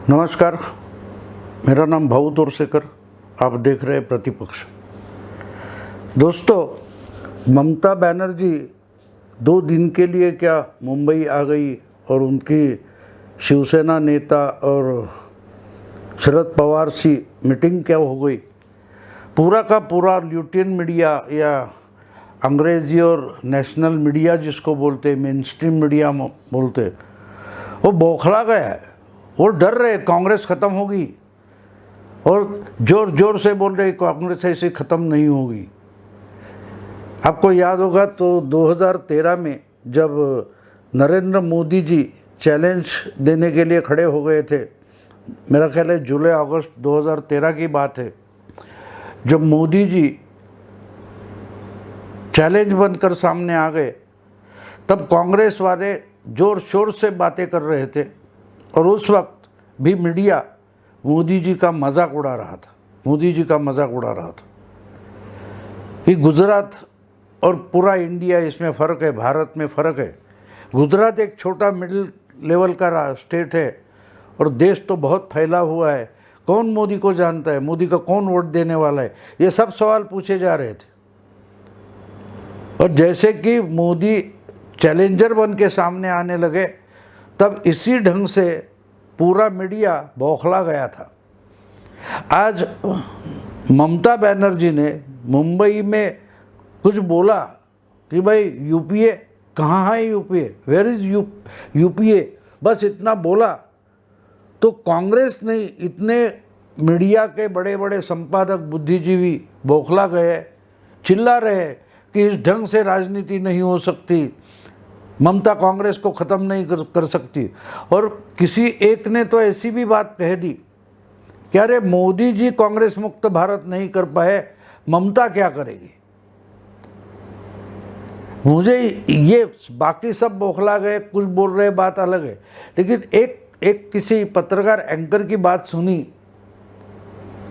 नमस्कार, मेरा नाम भाऊ तोरसेकर। आप देख रहे हैं प्रतिपक्ष। दोस्तों, ममता बनर्जी 2 दिन के लिए क्या मुंबई आ गई और उनकी शिवसेना नेता और शरद पवार सी मीटिंग क्या हो गई। पूरा का पूरा ल्यूटियन मीडिया या अंग्रेजी और नेशनल मीडिया जिसको बोलते हैं, मेन स्ट्रीम मीडिया बोलते, वो बौखला गया है। वो डर रहे कांग्रेस ख़त्म होगी और जोर जोर से बोल रहे कांग्रेस ऐसे ख़त्म नहीं होगी। आपको याद होगा तो 2013 में जब नरेंद्र मोदी जी चैलेंज देने के लिए खड़े हो गए थे, मेरा ख्याल है जुलाई अगस्त 2013 की बात है, जब मोदी जी चैलेंज बनकर सामने आ गए, तब कांग्रेस वाले जोर शोर से बातें कर रहे थे और उस वक्त भी मीडिया मोदी जी का मजाक उड़ा रहा था। ये गुजरात और पूरा इंडिया, इसमें फ़र्क है, भारत में फ़र्क है। गुजरात एक छोटा मिडिल लेवल का स्टेट है और देश तो बहुत फैला हुआ है। कौन मोदी को जानता है, मोदी का कौन वोट देने वाला है, ये सब सवाल पूछे जा रहे थे। और जैसे कि मोदी चैलेंजर बन के सामने आने लगे, तब इसी ढंग से पूरा मीडिया बौखला गया था। आज ममता बनर्जी ने मुंबई में कुछ बोला कि भाई यूपीए कहाँ है, यूपीए वेयर इज़ यूपीए, बस इतना बोला तो कांग्रेस ने, इतने मीडिया के बड़े बड़े संपादक बुद्धिजीवी बौखला गए, चिल्ला रहे कि इस ढंग से राजनीति नहीं हो सकती, ममता कांग्रेस को ख़त्म नहीं कर सकती। और किसी एक ने तो ऐसी भी बात कह दी कि अरे मोदी जी कांग्रेस मुक्त भारत नहीं कर पाए, ममता क्या करेगी। मुझे ये बाकी सब बौखला गए, कुछ बोल रहे बात अलग है, लेकिन एक किसी पत्रकार एंकर की बात सुनी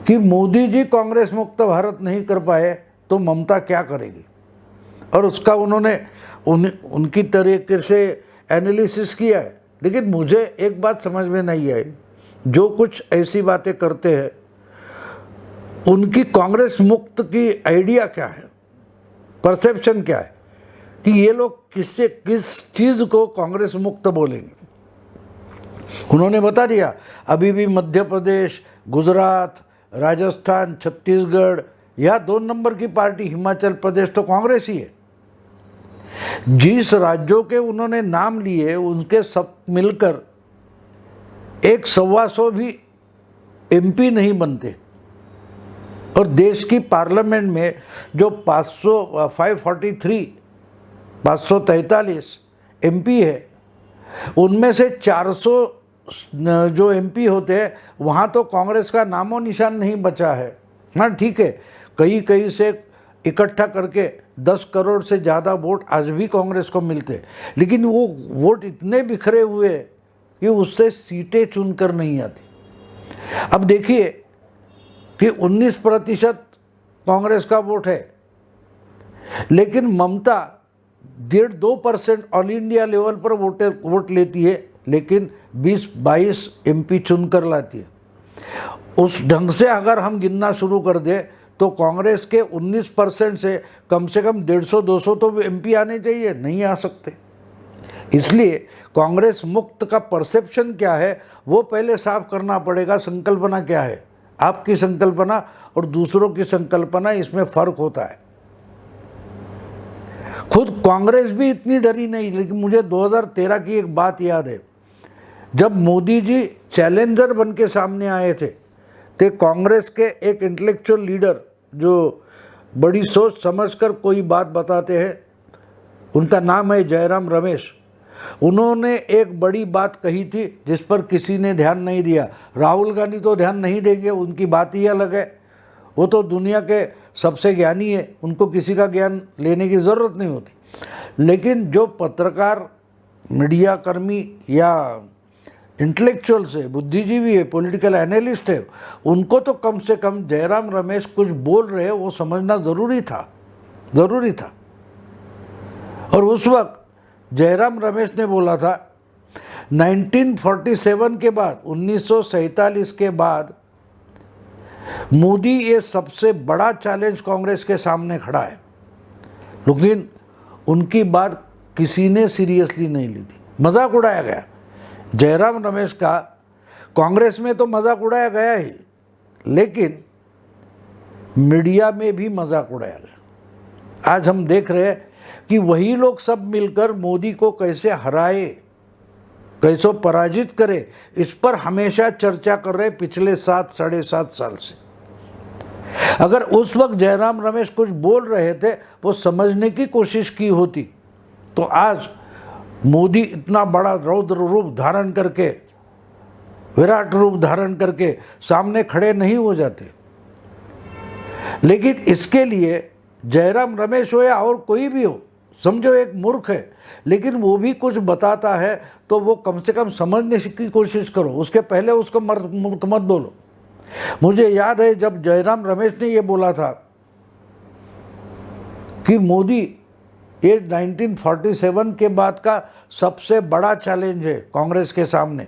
कि मोदी जी कांग्रेस मुक्त भारत नहीं कर पाए तो ममता क्या करेगी, और उसका उन्होंने उनकी तरीके से एनालिसिस किया है। लेकिन मुझे एक बात समझ में नहीं आई, जो कुछ ऐसी बातें करते हैं उनकी कांग्रेस मुक्त की आइडिया क्या है, परसेप्शन क्या है कि ये लोग किस चीज़ को कांग्रेस मुक्त बोलेंगे। उन्होंने बता दिया, अभी भी मध्य प्रदेश, गुजरात, राजस्थान, छत्तीसगढ़ या 2 नंबर की पार्टी हिमाचल प्रदेश तो कांग्रेस ही है। जिस राज्यों के उन्होंने नाम लिए उनके सब मिलकर 125 भी एमपी नहीं बनते, और देश की पार्लियामेंट में जो 543 एमपी है, उनमें से 400 जो एमपी होते हैं वहाँ तो कांग्रेस का नामो निशान नहीं बचा है। हाँ ठीक है, कहीं से इकट्ठा करके 10 करोड़ से ज़्यादा वोट आज भी कांग्रेस को मिलते, लेकिन वो वोट इतने बिखरे हुए कि उससे सीटें चुनकर नहीं आती। अब देखिए कि 19% कांग्रेस का वोट है, लेकिन ममता 1.5-2% ऑल इंडिया लेवल पर वोट लेती है, लेकिन 20-22 एमपी चुनकर लाती है। उस ढंग से अगर हम गिनना शुरू कर दें तो कांग्रेस के 19% से कम 150-200 तो एमपी आने चाहिए, नहीं आ सकते। इसलिए कांग्रेस मुक्त का परसेप्शन क्या है वो पहले साफ करना पड़ेगा। संकल्पना क्या है, आपकी संकल्पना और दूसरों की संकल्पना, इसमें फ़र्क होता है। खुद कांग्रेस भी इतनी डरी नहीं, लेकिन मुझे 2013 की एक बात याद है, जब मोदी जी चैलेंजर बन के सामने आए थे तो कांग्रेस के एक इंटेलेक्चुअल लीडर जो बड़ी सोच समझकर कोई बात बताते हैं, उनका नाम है जयराम रमेश। उन्होंने एक बड़ी बात कही थी जिस पर किसी ने ध्यान नहीं दिया। राहुल गांधी तो ध्यान नहीं देंगे, उनकी बात ही अलग है, वो तो दुनिया के सबसे ज्ञानी है, उनको किसी का ज्ञान लेने की ज़रूरत नहीं होती। लेकिन जो पत्रकार, मीडिया कर्मी या इंटेलेक्चुअल से, बुद्धिजीवी है, पॉलिटिकल एनालिस्ट है, उनको तो कम से कम जयराम रमेश कुछ बोल रहे हैं वो समझना ज़रूरी था। और उस वक्त जयराम रमेश ने बोला था, 1947 के बाद 1947 के बाद मोदी ये सबसे बड़ा चैलेंज कांग्रेस के सामने खड़ा है, लेकिन उनकी बात किसी ने सीरियसली नहीं ली थी, मजाक उड़ाया गया। जयराम रमेश का कांग्रेस में तो मजाक उड़ाया गया ही, लेकिन मीडिया में भी मजाक उड़ाया गया। आज हम देख रहे हैं कि वही लोग सब मिलकर मोदी को कैसे हराए, कैसे पराजित करे, इस पर हमेशा चर्चा कर रहे पिछले 7-7.5 साल से। अगर उस वक्त जयराम रमेश कुछ बोल रहे थे, वो समझने की कोशिश की होती, तो आज मोदी इतना बड़ा रौद्र रूप धारण करके, विराट रूप धारण करके सामने खड़े नहीं हो जाते। लेकिन इसके लिए जयराम रमेश हो या और कोई भी हो, समझो एक मूर्ख है, लेकिन वो भी कुछ बताता है तो वो कम से कम समझने की कोशिश करो, उसके पहले उसको मूर्ख मत बोलो। मुझे याद है जब जयराम रमेश ने ये बोला था कि मोदी ये 1947 के बाद का सबसे बड़ा चैलेंज है कांग्रेस के सामने,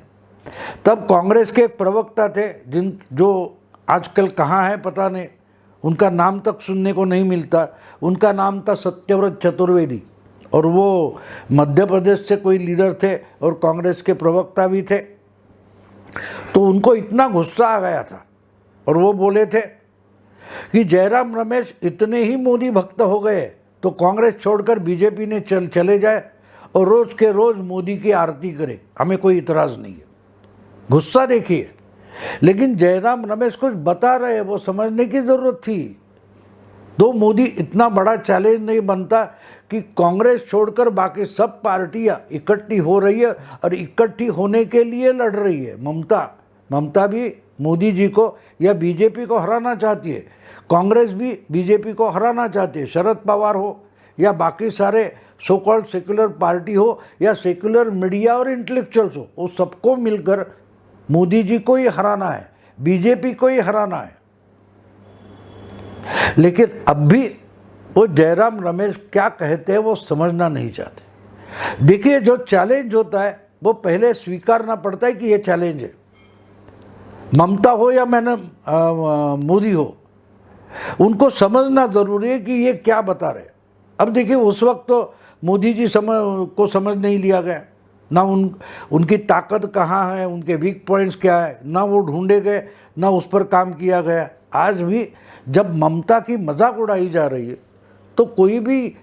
तब कांग्रेस के एक प्रवक्ता थे जो आजकल कहाँ है पता नहीं, उनका नाम तक सुनने को नहीं मिलता। उनका नाम था सत्यव्रत चतुर्वेदी, और वो मध्य प्रदेश से कोई लीडर थे और कांग्रेस के प्रवक्ता भी थे। तो उनको इतना गुस्सा आ गया था और वो बोले थे कि जयराम रमेश इतने ही मोदी भक्त हो गए तो कांग्रेस छोड़कर बीजेपी ने चले जाए और रोज के रोज मोदी की आरती करे, हमें कोई इतराज़ नहीं है। गुस्सा देखिए, लेकिन जयराम रमेश कुछ बता रहे, वो समझने की ज़रूरत थी। दो मोदी इतना बड़ा चैलेंज नहीं बनता कि कांग्रेस छोड़कर बाकी सब पार्टियां इकट्ठी हो रही है और इकट्ठी होने के लिए लड़ रही है। ममता भी मोदी जी को या बीजेपी को हराना चाहती है, कांग्रेस भी बीजेपी को हराना चाहती है। शरद पवार हो या बाकी सारे सो कॉल्ड सेक्युलर पार्टी हो या सेक्युलर मीडिया और इंटेलेक्चुअल्स हो, वो सबको मिलकर मोदी जी को ही हराना है, बीजेपी को ही हराना है। लेकिन अब भी वो जयराम रमेश क्या कहते हैं वो समझना नहीं चाहते। देखिए, जो चैलेंज होता है वो पहले स्वीकारना पड़ता है कि ये चैलेंज है। ममता हो या मोदी हो, उनको समझना जरूरी है कि ये क्या बता रहे। अब देखिए, उस वक्त तो मोदी जी को समझ नहीं लिया गया, ना उनकी ताकत कहाँ है, उनके वीक पॉइंट्स क्या है, ना वो ढूंढे गए, ना उस पर काम किया गया। आज भी जब ममता की मजाक उड़ाई जा रही है तो कोई भी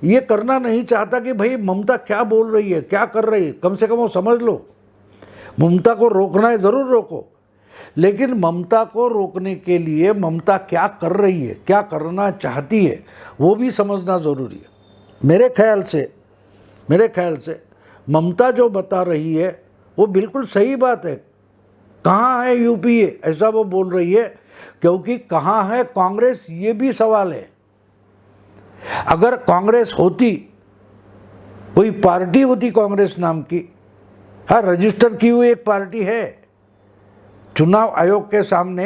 ये करना नहीं चाहता कि भाई ममता क्या बोल रही है, क्या कर रही है, कम से कम वो समझ लो। ममता को रोकना है ज़रूर रोको, लेकिन ममता को रोकने के लिए ममता क्या कर रही है, क्या करना चाहती है, वो भी समझना ज़रूरी है। मेरे ख्याल से ममता जो बता रही है वो बिल्कुल सही बात है। कहाँ है यूपीए, ऐसा वो बोल रही है, क्योंकि कहाँ है कांग्रेस, ये भी सवाल है। अगर कांग्रेस होती, कोई पार्टी होती कांग्रेस नाम की, हाँ रजिस्टर की हुई एक पार्टी है, चुनाव आयोग के सामने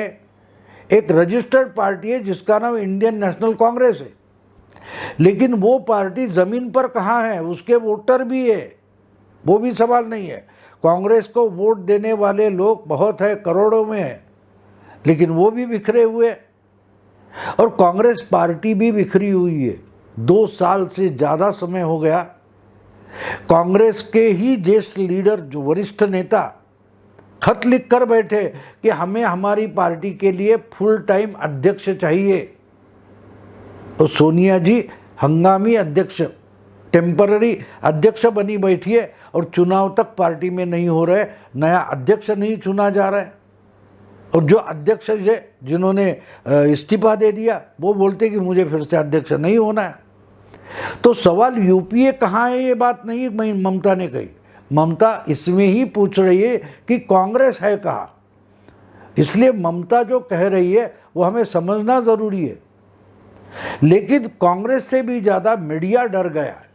एक रजिस्टर्ड पार्टी है जिसका नाम इंडियन नेशनल कांग्रेस है, लेकिन वो पार्टी जमीन पर कहाँ है, उसके वोटर भी है, वो भी सवाल नहीं है। कांग्रेस को वोट देने वाले लोग बहुत है, करोड़ों में है, लेकिन वो भी बिखरे हुए और कांग्रेस पार्टी भी बिखरी हुई है। 2 साल से ज़्यादा समय हो गया, कांग्रेस के ही ज्येष्ठ लीडर, जो वरिष्ठ नेता, खत लिख कर बैठे कि हमें हमारी पार्टी के लिए फुल टाइम अध्यक्ष चाहिए। तो सोनिया जी हंगामी अध्यक्ष, टेम्पररी अध्यक्ष बनी बैठी है और चुनाव तक पार्टी में नहीं हो रहे, नया अध्यक्ष नहीं चुना जा रहा है। और जो अध्यक्ष है जिन्होंने इस्तीफा दे दिया, वो बोलते कि मुझे फिर से अध्यक्ष नहीं होना है। तो सवाल यूपीए कहाँ है, ये बात नहीं ममता ने कही। ममता इसमें ही पूछ रही है कि कांग्रेस है कहाँ। इसलिए ममता जो कह रही है वो हमें समझना ज़रूरी है। लेकिन कांग्रेस से भी ज़्यादा मीडिया डर गया है,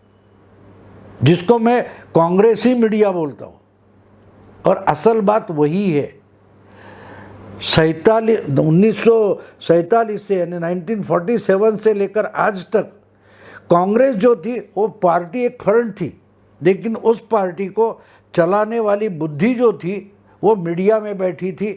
जिसको मैं कांग्रेसी मीडिया बोलता हूँ। और असल बात वही है, 1947 से यानी 1947 से लेकर आज तक कांग्रेस जो थी वो पार्टी एक फ्रंट थी, लेकिन उस पार्टी को चलाने वाली बुद्धि जो थी वो मीडिया में बैठी थी,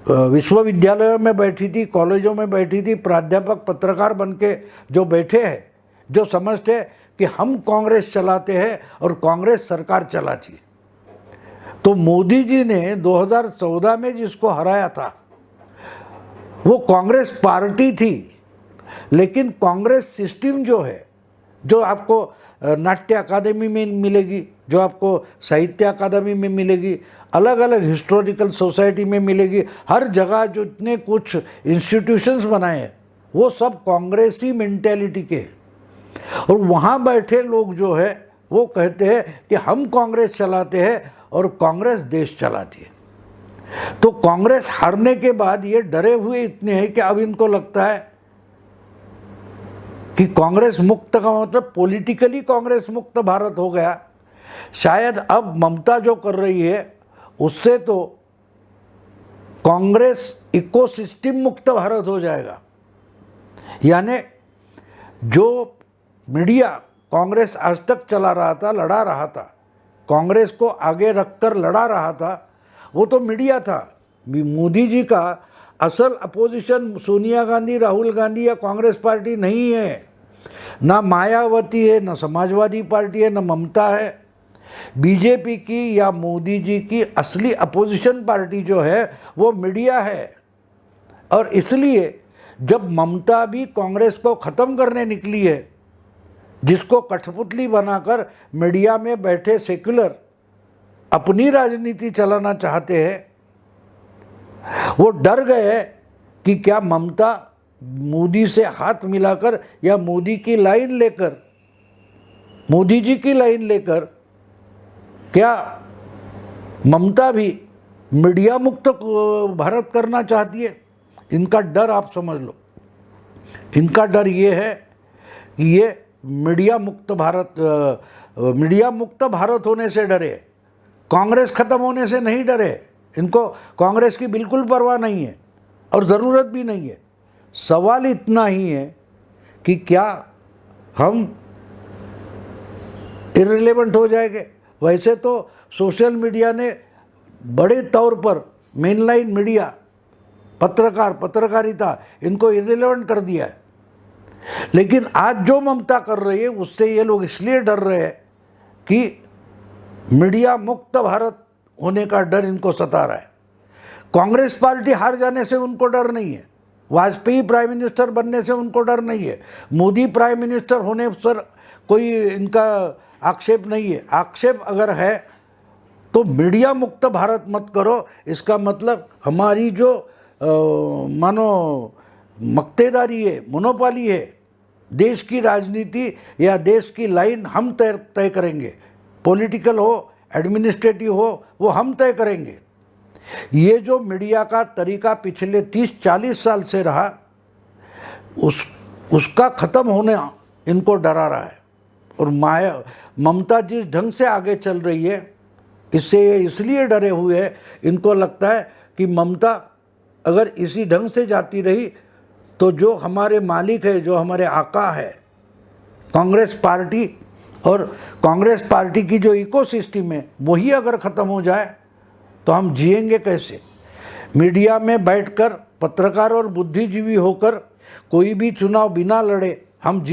विश्वविद्यालयों में बैठी थी, कॉलेजों में बैठी थी, प्राध्यापक पत्रकार बन के जो बैठे हैं, जो समझते हैं कि हम कांग्रेस चलाते हैं और कांग्रेस सरकार चलाती है। तो मोदी जी ने 2014 में जिसको हराया था वो कांग्रेस पार्टी थी, लेकिन कांग्रेस सिस्टम जो है, जो आपको नाट्य अकादमी में मिलेगी, जो आपको साहित्य अकादमी में मिलेगी, अलग अलग हिस्टोरिकल सोसाइटी में मिलेगी, हर जगह जो इतने कुछ इंस्टीट्यूशंस बनाए हैं वो सब कांग्रेसी मेंटेलिटी के हैं। और वहाँ बैठे लोग जो है वो कहते हैं कि हम कांग्रेस चलाते हैं और कांग्रेस देश चलाती है। तो कांग्रेस हारने के बाद ये डरे हुए इतने हैं कि अब इनको लगता है कि कांग्रेस मुक्त का मतलब पॉलिटिकली कांग्रेस मुक्त भारत हो गया। शायद अब ममता जो कर रही है उससे तो कांग्रेस इकोसिस्टम मुक्त भारत हो जाएगा। यानी जो मीडिया कांग्रेस आज तक चला रहा था, लड़ा रहा था, कांग्रेस को आगे रखकर लड़ा रहा था, वो तो मीडिया था। मोदी जी का असल अपोजिशन सोनिया गांधी, राहुल गांधी या कांग्रेस पार्टी नहीं है, ना मायावती है, ना समाजवादी पार्टी है, ना ममता है। बीजेपी की या मोदी जी की असली अपोजिशन पार्टी जो है वो मीडिया है। और इसलिए जब ममता भी कांग्रेस को ख़त्म करने निकली है, जिसको कठपुतली बनाकर मीडिया में बैठे सेक्युलर अपनी राजनीति चलाना चाहते हैं, वो डर गए कि क्या ममता मोदी से हाथ मिलाकर या मोदी की लाइन लेकर, मोदी जी की लाइन लेकर, क्या ममता भी मीडिया मुक्त भारत करना चाहती है। इनका डर आप समझ लो, इनका डर ये है कि ये मीडिया मुक्त भारत होने से डरे, कांग्रेस खत्म होने से नहीं डरे। इनको कांग्रेस की बिल्कुल परवाह नहीं है और ज़रूरत भी नहीं है। सवाल इतना ही है कि क्या हम इररिलेवेंट हो जाएंगे। वैसे तो सोशल मीडिया ने बड़े तौर पर मेनलाइन मीडिया, पत्रकारिता, इनको इररिलेवेंट कर दिया है। लेकिन आज जो ममता कर रही है उससे ये लोग इसलिए डर रहे हैं कि मीडिया मुक्त भारत होने का डर इनको सता रहा है। कांग्रेस पार्टी हार जाने से उनको डर नहीं है, वाजपेयी प्राइम मिनिस्टर बनने से उनको डर नहीं है, मोदी प्राइम मिनिस्टर होने पर कोई इनका आक्षेप नहीं है। आक्षेप अगर है तो मीडिया मुक्त भारत मत करो। इसका मतलब हमारी जो मानो मक्तेदारी है, मोनोपोली है, देश की राजनीति या देश की लाइन हम तय करेंगे, पॉलिटिकल हो, एडमिनिस्ट्रेटिव हो, वो हम तय करेंगे। ये जो मीडिया का तरीका पिछले 30-40 साल से रहा, उसका ख़त्म होने इनको डरा रहा है। और ममता जिस ढंग से आगे चल रही है, इससे ये इसलिए डरे हुए हैं, इनको लगता है कि ममता अगर इसी ढंग से जाती रही तो जो हमारे मालिक है, जो हमारे आका है, कांग्रेस पार्टी और कांग्रेस पार्टी की जो इकोसिस्टम है, वही अगर ख़त्म हो जाए तो हम जिएंगे कैसे। मीडिया में बैठकर पत्रकार और बुद्धिजीवी होकर कोई भी चुनाव बिना लड़े हम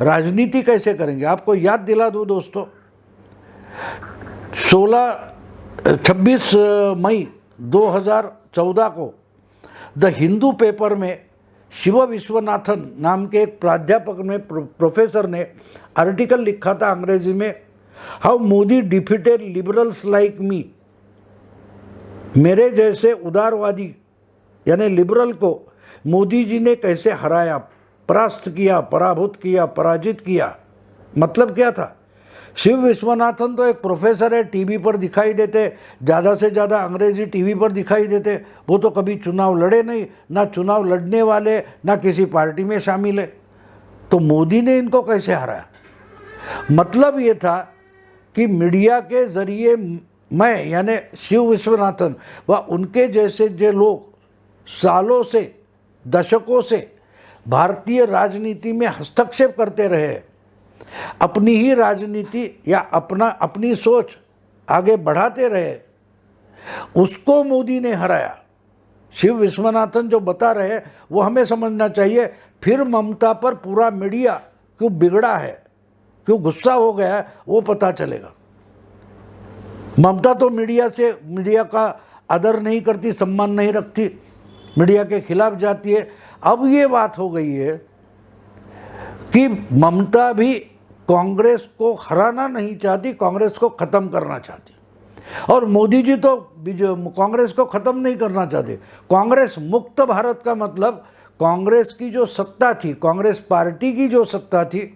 राजनीति कैसे करेंगे। आपको याद दिला दूँ दोस्तों, 26 मई 2014 को द हिंदू पेपर में शिव विश्वनाथन नाम के एक प्राध्यापक ने, प्रोफेसर ने आर्टिकल लिखा था अंग्रेजी में, how Modi defeated liberals like me. मेरे जैसे उदारवादी यानी लिबरल को मोदी जी ने कैसे हराया, परास्त किया, पराभूत किया, पराजित किया। मतलब क्या था। शिव विश्वनाथन तो एक प्रोफेसर है, टीवी पर दिखाई देते, ज़्यादा से ज़्यादा अंग्रेजी टीवी पर दिखाई देते। वो तो कभी चुनाव लड़े नहीं, ना चुनाव लड़ने वाले, ना किसी पार्टी में शामिल है। तो मोदी ने इनको कैसे हराया। मतलब ये था कि मीडिया के ज़रिए मैं यानी शिव विश्वनाथन व उनके जैसे जो लोग सालों से, दशकों से भारतीय राजनीति में हस्तक्षेप करते रहे, अपनी ही राजनीति या अपनी सोच आगे बढ़ाते रहे, उसको मोदी ने हराया। शिव विश्वनाथन जो बता रहे हैं वो हमें समझना चाहिए। फिर ममता पर पूरा मीडिया क्यों बिगड़ा है, क्यों गुस्सा हो गया है, वो पता चलेगा। ममता तो मीडिया का आदर नहीं करती, सम्मान नहीं रखती, मीडिया के खिलाफ जाती है। अब ये बात हो गई है कि ममता भी कांग्रेस को हराना नहीं चाहती, कांग्रेस को ख़त्म करना चाहती। और मोदी जी तो कांग्रेस को ख़त्म नहीं करना चाहते। कांग्रेस मुक्त भारत का मतलब कांग्रेस की जो सत्ता थी, कांग्रेस पार्टी की जो सत्ता थी,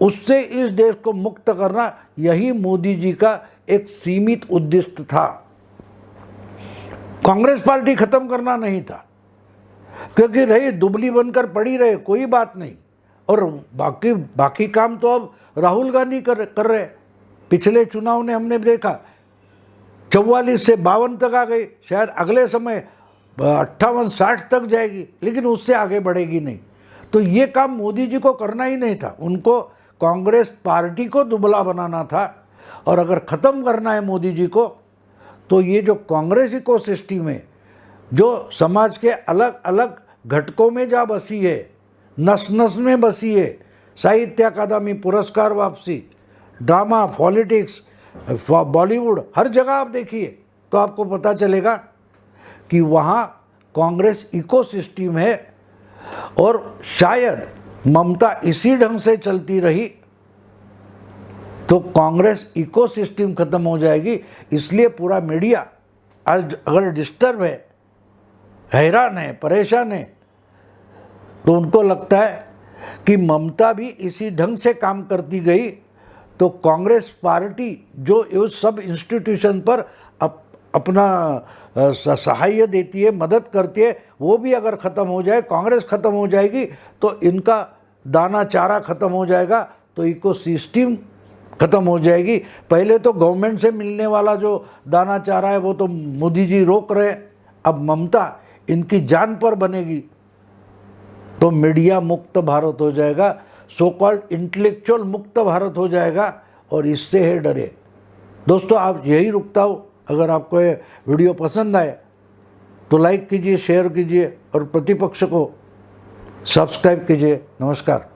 उससे इस देश को मुक्त करना, यही मोदी जी का एक सीमित उद्देश्य था। कांग्रेस पार्टी ख़त्म करना नहीं था, क्योंकि रही दुबली बनकर पड़ी रहे कोई बात नहीं। और बाकी काम तो अब राहुल गांधी कर रहे। पिछले चुनाव ने हमने देखा 44 से 52 तक आ गई, शायद अगले समय 58-60 तक जाएगी, लेकिन उससे आगे बढ़ेगी नहीं। तो ये काम मोदी जी को करना ही नहीं था, उनको कांग्रेस पार्टी को दुबला बनाना था। और अगर ख़त्म करना है मोदी जी को, तो ये जो कांग्रेस इकोसिस्टम है, जो समाज के अलग अलग घटकों में जा बसी है, नस नस में बसी है, साहित्य अकादमी पुरस्कार वापसी, ड्रामा, पॉलिटिक्स, बॉलीवुड, हर जगह आप देखिए तो आपको पता चलेगा कि वहाँ कांग्रेस इकोसिस्टम है। और शायद ममता इसी ढंग से चलती रही तो कांग्रेस इकोसिस्टम खत्म हो जाएगी। इसलिए पूरा मीडिया आज अगर डिस्टर्ब है, हैरान है, परेशान है, तो उनको लगता है कि ममता भी इसी ढंग से काम करती गई तो कांग्रेस पार्टी जो उस सब इंस्टीट्यूशन पर अपना सहाय देती है, मदद करती है, वो भी अगर ख़त्म हो जाए, कांग्रेस ख़त्म हो जाएगी, तो इनका दाना चारा ख़त्म हो जाएगा, तो इकोसिस्टम ख़त्म हो जाएगी। पहले तो गवर्नमेंट से मिलने वाला जो दाना चारा है वो तो मोदी जी रोक रहे, अब ममता इनकी जान पर बनेगी, तो मीडिया मुक्त भारत हो जाएगा, सो कॉल्ड इंटेलेक्चुअल मुक्त भारत हो जाएगा। और इससे है डरे। दोस्तों, आप यही रुकता हूँ। अगर आपको ये वीडियो पसंद आए तो लाइक कीजिए, शेयर कीजिए और प्रतिपक्ष को सब्सक्राइब कीजिए। नमस्कार।